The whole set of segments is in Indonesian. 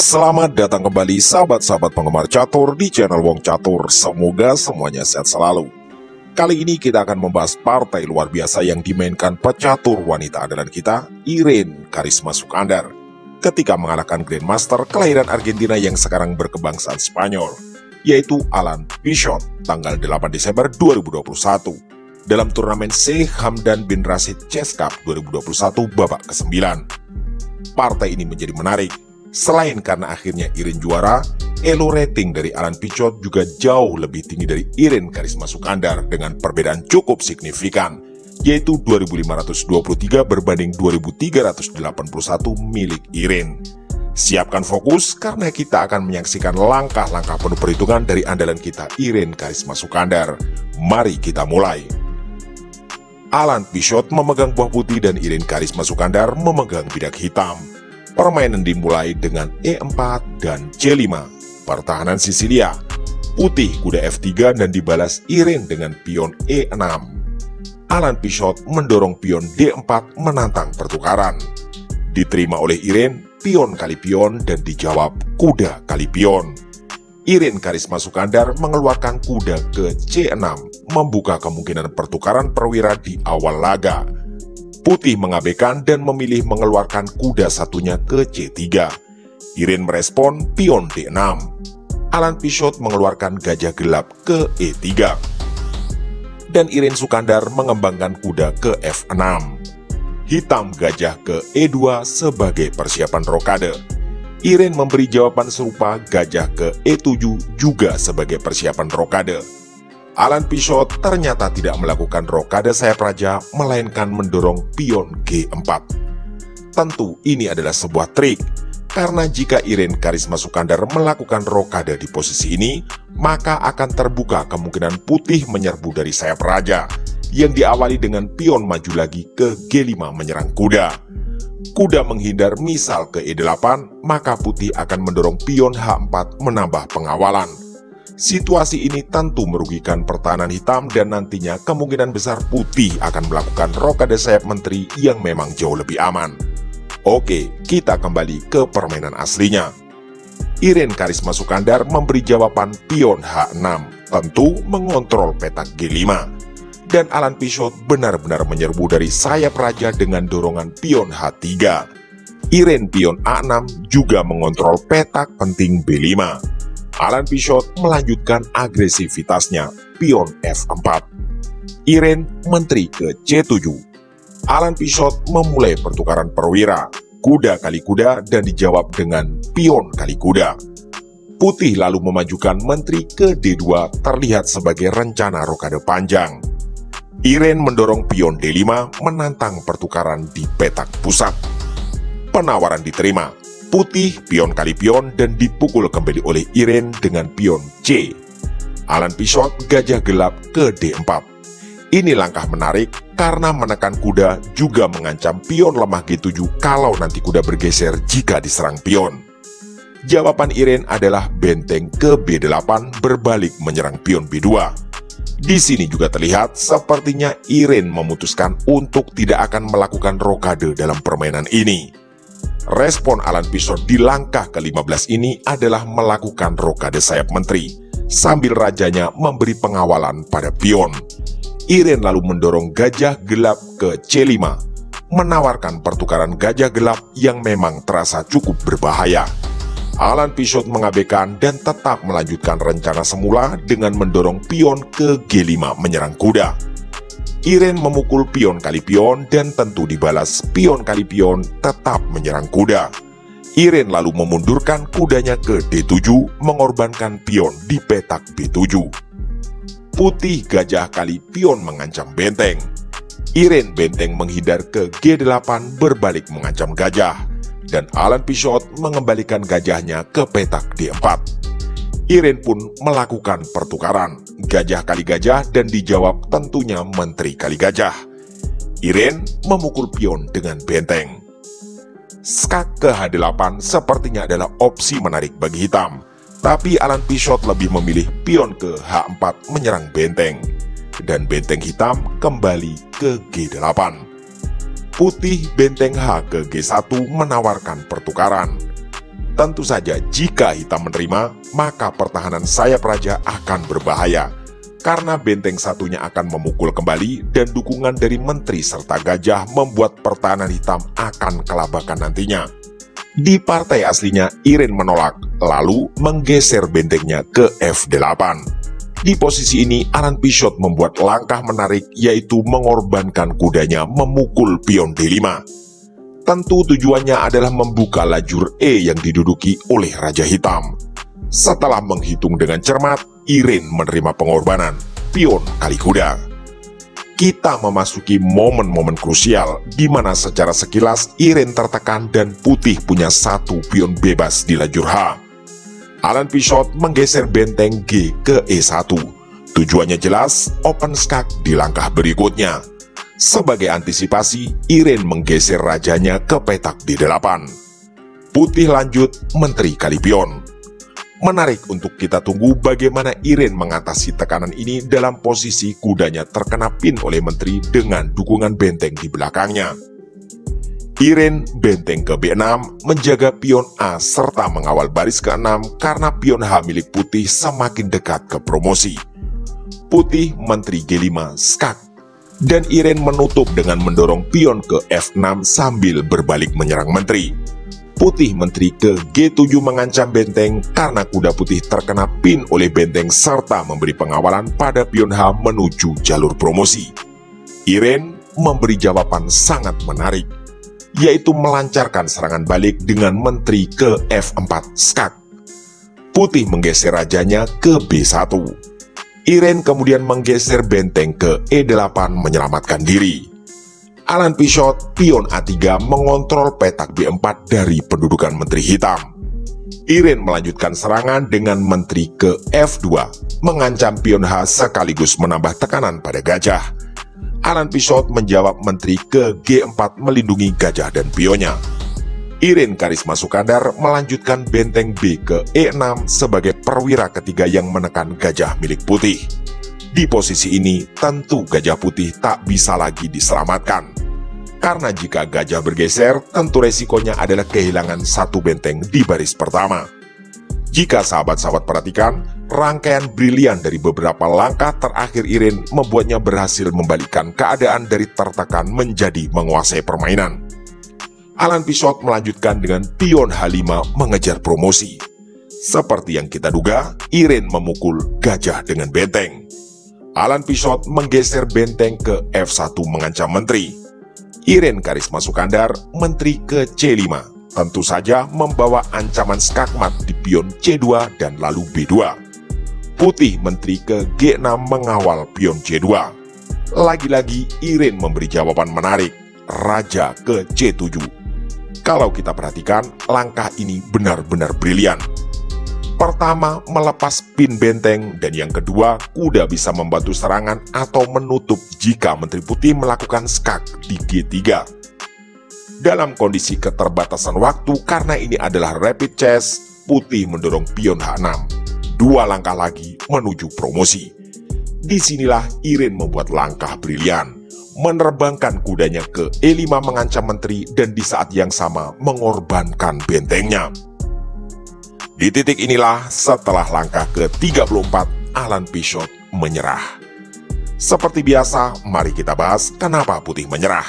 Selamat datang kembali sahabat-sahabat penggemar catur di channel Wong Catur. Semoga semuanya sehat selalu. Kali ini kita akan membahas partai luar biasa yang dimainkan pecatur wanita andalan kita, Irene Karisma Sukandar, ketika mengalahkan Grandmaster kelahiran Argentina yang sekarang berkebangsaan Spanyol, yaitu Alan Pichot, tanggal 8 Desember 2021, dalam turnamen Sheikh Hamdan bin Rashid Chess Cup 2021 babak ke-9. Partai ini menjadi menarik. Selain karena akhirnya Irene juara, elo rating dari Alan Pichot juga jauh lebih tinggi dari Irene Karisma Sukandar dengan perbedaan cukup signifikan, yaitu 2523 berbanding 2381 milik Irene. Siapkan fokus karena kita akan menyaksikan langkah-langkah penuh perhitungan dari andalan kita Irene Karisma Sukandar. Mari kita mulai. Alan Pichot memegang buah putih dan Irene Karisma Sukandar memegang bidak hitam. Permainan dimulai dengan E4 dan C5, pertahanan Sisilia. Putih kuda F3 dan dibalas Irene dengan pion E6. Alan Pichot mendorong pion D4 menantang pertukaran. Diterima oleh Irene, pion kali pion dan dijawab kuda kali pion. Irene Karisma Sukandar mengeluarkan kuda ke C6, membuka kemungkinan pertukaran perwira di awal laga. Putih mengabaikan dan memilih mengeluarkan kuda satunya ke C3. Irene merespon pion D6. Alan Pichot mengeluarkan gajah gelap ke E3. Dan Irene Sukandar mengembangkan kuda ke F6. Hitam gajah ke E2 sebagai persiapan rokade. Irene memberi jawaban serupa gajah ke E7 juga sebagai persiapan rokade. Alan Pichot ternyata tidak melakukan rokade sayap raja, melainkan mendorong pion G4. Tentu ini adalah sebuah trik, karena jika Irene Karisma Sukandar melakukan rokade di posisi ini, maka akan terbuka kemungkinan putih menyerbu dari sayap raja, yang diawali dengan pion maju lagi ke G5 menyerang kuda. Kuda menghindar misal ke E8, maka putih akan mendorong pion H4 menambah pengawalan. Situasi ini tentu merugikan pertahanan hitam dan nantinya kemungkinan besar putih akan melakukan rokade sayap menteri yang memang jauh lebih aman. Oke, kita kembali ke permainan aslinya. Irene Karisma Sukandar memberi jawaban pion H6, tentu mengontrol petak G5. Dan Alan Pichot benar-benar menyerbu dari sayap raja dengan dorongan pion H3. Irene pion A6 juga mengontrol petak penting B5. Alan Pichot melanjutkan agresivitasnya, pion F4. Irene menteri ke C7. Alan Pichot memulai pertukaran perwira, kuda kali kuda dan dijawab dengan pion kali kuda. Putih lalu memajukan menteri ke D2 terlihat sebagai rencana rokade panjang. Irene mendorong pion D5 menantang pertukaran di petak pusat. Penawaran diterima. Putih pion kali pion dan dipukul kembali oleh Irene dengan pion C. Alan Pichot gajah gelap ke D4. Ini langkah menarik karena menekan kuda juga mengancam pion lemah G7 kalau nanti kuda bergeser jika diserang pion. Jawaban Irene adalah benteng ke B8 berbalik menyerang pion B2. Di sini juga terlihat sepertinya Irene memutuskan untuk tidak akan melakukan rokade dalam permainan ini. Respon Alan Pichot di langkah ke-15 ini adalah melakukan rokade sayap menteri, sambil rajanya memberi pengawalan pada pion. Irene lalu mendorong gajah gelap ke C5, menawarkan pertukaran gajah gelap yang memang terasa cukup berbahaya. Alan Pichot mengabaikan dan tetap melanjutkan rencana semula dengan mendorong pion ke G5 menyerang kuda. Irene memukul pion kali pion dan tentu dibalas pion kali pion tetap menyerang kuda. Irene lalu memundurkan kudanya ke D7 mengorbankan pion di petak B7. Putih gajah kali pion mengancam benteng. Irene benteng menghindar ke G8 berbalik mengancam gajah. Dan Alan Pichot mengembalikan gajahnya ke petak D4. Irene pun melakukan pertukaran, gajah kali gajah dan dijawab tentunya menteri kali gajah. Irene memukul pion dengan benteng. Skak ke H8 sepertinya adalah opsi menarik bagi hitam, tapi Alan Pichot lebih memilih pion ke H4 menyerang benteng. Dan benteng hitam kembali ke G8. Putih benteng H ke G1 menawarkan pertukaran. Tentu saja jika hitam menerima, maka pertahanan sayap raja akan berbahaya. Karena benteng satunya akan memukul kembali dan dukungan dari menteri serta gajah membuat pertahanan hitam akan kelabakan nantinya. Di partai aslinya, Iren menolak, lalu menggeser bentengnya ke F8. Di posisi ini, Alan Pichot membuat langkah menarik, yaitu mengorbankan kudanya memukul pion D5. Tentu tujuannya adalah membuka lajur E yang diduduki oleh Raja Hitam. Setelah menghitung dengan cermat, Iren menerima pengorbanan pion kali kuda. Kita memasuki momen-momen krusial di mana secara sekilas Iren tertekan dan putih punya satu pion bebas di lajur H. Alan Pichot menggeser benteng G ke E1. Tujuannya jelas, open skak di langkah berikutnya. Sebagai antisipasi, Iren menggeser rajanya ke petak D8. Putih lanjut menteri kali pion. Menarik untuk kita tunggu bagaimana Iren mengatasi tekanan ini dalam posisi kudanya terkena pin oleh menteri dengan dukungan benteng di belakangnya. Iren benteng ke B6 menjaga pion A serta mengawal baris ke-6 karena pion H milik putih semakin dekat ke promosi. Putih menteri G5 skak dan Iren menutup dengan mendorong pion ke F6 sambil berbalik menyerang menteri. Putih menteri ke G7 mengancam benteng karena kuda putih terkena pin oleh benteng serta memberi pengawalan pada pion H menuju jalur promosi. Iren memberi jawaban sangat menarik, yaitu melancarkan serangan balik dengan menteri ke F4 skak. Putih menggeser rajanya ke B1. Iren kemudian menggeser benteng ke E8 menyelamatkan diri. Alan Pichot pion A3 mengontrol petak B4 dari pendudukan menteri hitam. Iren melanjutkan serangan dengan menteri ke F2, mengancam pion H sekaligus menambah tekanan pada gajah. Alan Pichot menjawab menteri ke G4 melindungi gajah dan pionnya. Iren Karisma Sukandar melanjutkan benteng B ke E6 sebagai perwira ketiga yang menekan gajah milik putih. Di posisi ini, tentu gajah putih tak bisa lagi diselamatkan. Karena jika gajah bergeser, tentu resikonya adalah kehilangan satu benteng di baris pertama. Jika sahabat-sahabat perhatikan, rangkaian brilian dari beberapa langkah terakhir Iren membuatnya berhasil membalikkan keadaan dari tertekan menjadi menguasai permainan. Alan Pichot melanjutkan dengan pion H5 mengejar promosi. Seperti yang kita duga, Iren memukul gajah dengan benteng. Alan Pichot menggeser benteng ke F1 mengancam menteri. Iren Karisma Sukandar menteri ke C5, tentu saja membawa ancaman skakmat di pion C2 dan lalu B2. Putih menteri ke G6 mengawal pion C2. Lagi-lagi Iren memberi jawaban menarik, raja ke C7. Kalau kita perhatikan, langkah ini benar-benar brilian. Pertama, melepas pin benteng, dan yang kedua, kuda bisa membantu serangan atau menutup jika menteri putih melakukan skak di G3. Dalam kondisi keterbatasan waktu karena ini adalah rapid chess, putih mendorong pion H6. 2 langkah lagi menuju promosi. Disinilah Iren membuat langkah brilian, menerbangkan kudanya ke E5 mengancam menteri dan di saat yang sama mengorbankan bentengnya. Di titik inilah setelah langkah ke-34, Alan Pichot menyerah. Seperti biasa, mari kita bahas kenapa putih menyerah.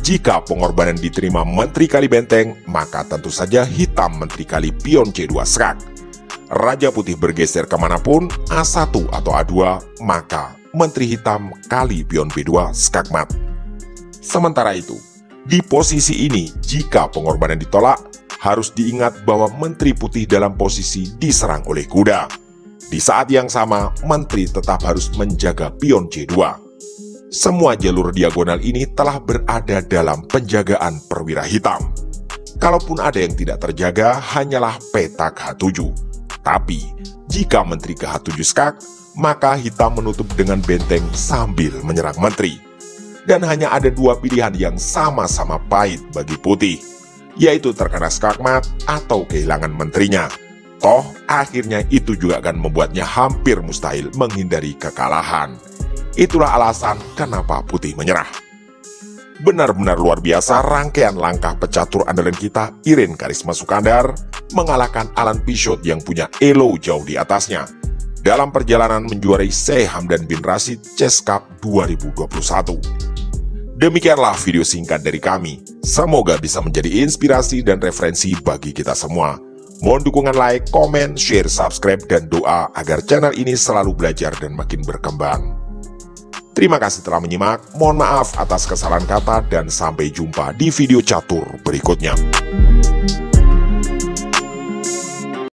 Jika pengorbanan diterima menteri kali benteng, maka tentu saja hitam menteri kali pion C2 skak. Raja putih bergeser kemanapun, A1 atau A2, maka menteri hitam kali pion B2 skakmat. Sementara itu, di posisi ini, jika pengorbanan ditolak, harus diingat bahwa menteri putih dalam posisi diserang oleh kuda. Di saat yang sama, menteri tetap harus menjaga pion C2. Semua jalur diagonal ini telah berada dalam penjagaan perwira hitam. Kalaupun ada yang tidak terjaga, hanyalah petak H7. Tapi, jika menteri ke H7 skak, maka hitam menutup dengan benteng sambil menyerang menteri. Dan hanya ada 2 pilihan yang sama-sama pahit bagi putih, yaitu terkena skakmat atau kehilangan menterinya. Toh, akhirnya itu juga akan membuatnya hampir mustahil menghindari kekalahan. Itulah alasan kenapa putih menyerah. Benar-benar luar biasa rangkaian langkah pecatur andalan kita, Irene Karisma Sukandar, mengalahkan Alan Pichot yang punya elo jauh di atasnya dalam perjalanan menjuarai Sheikh Hamdan bin Rashid Chess Cup 2021. Demikianlah video singkat dari kami. Semoga bisa menjadi inspirasi dan referensi bagi kita semua. Mohon dukungan like, komen, share, subscribe, dan doa agar channel ini selalu belajar dan makin berkembang. Terima kasih telah menyimak, mohon maaf atas kesalahan kata dan sampai jumpa di video catur berikutnya.